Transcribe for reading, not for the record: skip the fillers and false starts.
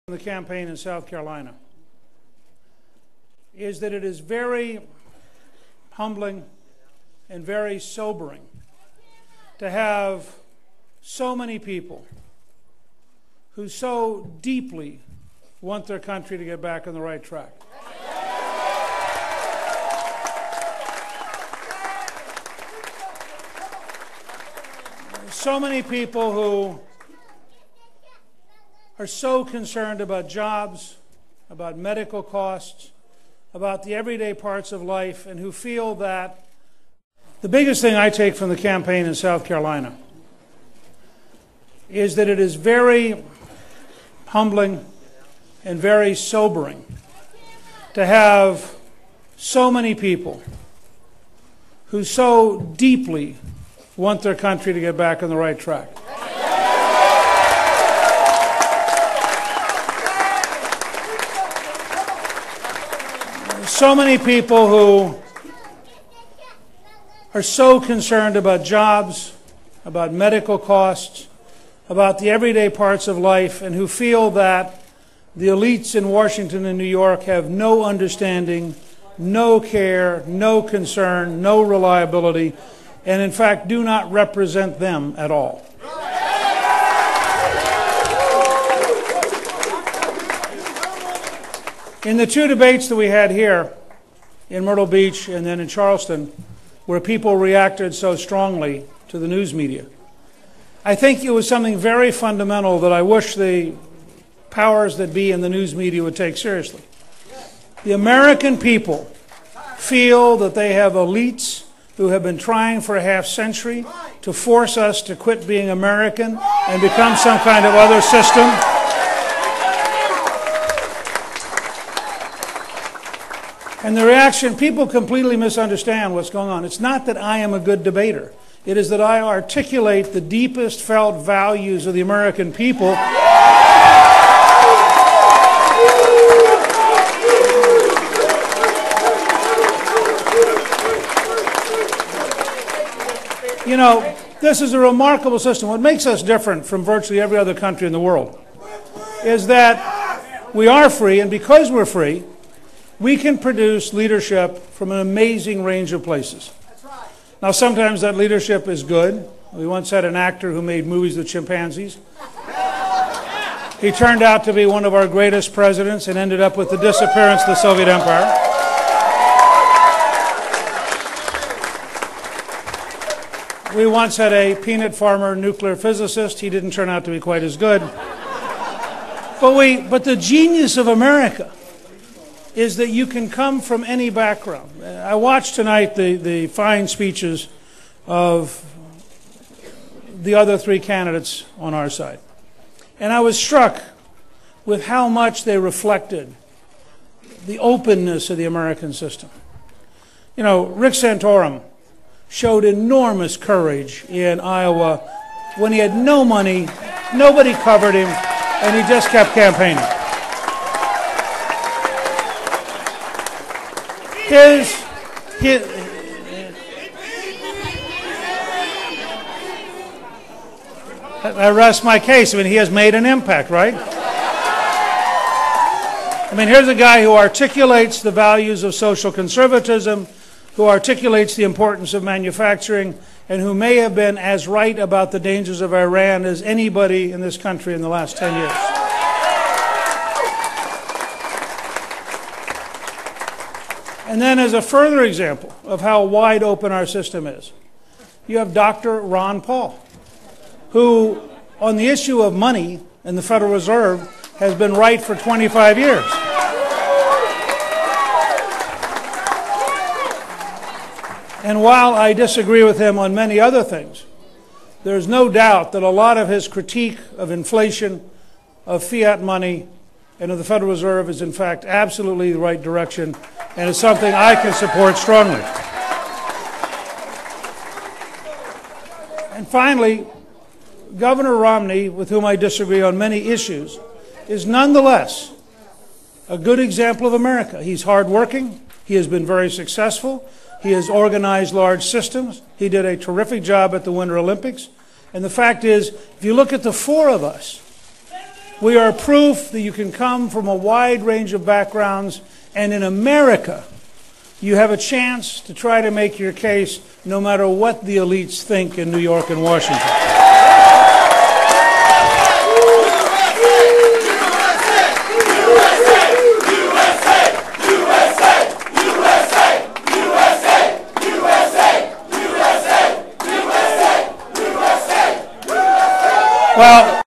The campaign in South Carolina is that it is very humbling and very sobering to have so many people who so deeply want their country to get back on the right track. So many people who are so concerned about jobs, about medical costs, about the everyday parts of life, and who feel that the biggest thing I take from the campaign in South Carolina is that it is very humbling and very sobering to have so many people who so deeply want their country to get back on the right track. So many people who are so concerned about jobs, about medical costs, about the everyday parts of life, and who feel that the elites in Washington and New York have no understanding, no care, no concern, no reliability, and in fact do not represent them at all. In the two debates that we had here in Myrtle Beach and then in Charleston, where people reacted so strongly to the news media, I think it was something very fundamental that I wish the powers that be in the news media would take seriously. The American people feel that they have elites who have been trying for a half-century to force us to quit being American and become some kind of other system. And the reaction, people completely misunderstand what's going on. It's not that I am a good debater. It is that I articulate the deepest felt values of the American people. You know, this is a remarkable system. What makes us different from virtually every other country in the world is that we are free, and because we're free, we can produce leadership from an amazing range of places. Now, sometimes that leadership is good. We once had an actor who made movies with chimpanzees. He turned out to be one of our greatest presidents and ended up with the disappearance of the Soviet Empire. We once had a peanut farmer nuclear physicist. He didn't turn out to be quite as good. But the genius of America is that you can come from any background. I watched tonight the fine speeches of the other three candidates on our side. And I was struck with how much they reflected the openness of the American system. You know, Rick Santorum showed enormous courage in Iowa when he had no money, nobody covered him, and he just kept campaigning. I rest my case. I mean, he has made an impact, right? I mean, here's a guy who articulates the values of social conservatism, who articulates the importance of manufacturing, and who may have been as right about the dangers of Iran as anybody in this country in the last 10 years. And then as a further example of how wide open our system is, you have Dr. Ron Paul, who on the issue of money in the Federal Reserve has been right for 25 years. And while I disagree with him on many other things, there's no doubt that a lot of his critique of inflation, of fiat money, and of the Federal Reserve is in fact absolutely the right direction, and it's something I can support strongly. And finally, Governor Romney, with whom I disagree on many issues, is nonetheless a good example of America. He's hardworking. He has been very successful. He has organized large systems. He did a terrific job at the Winter Olympics. And the fact is, if you look at the four of us, We are proof that you can come from a wide range of backgrounds, and in America, you have a chance to try to make your case no matter what the elites think in New York and Washington. Well,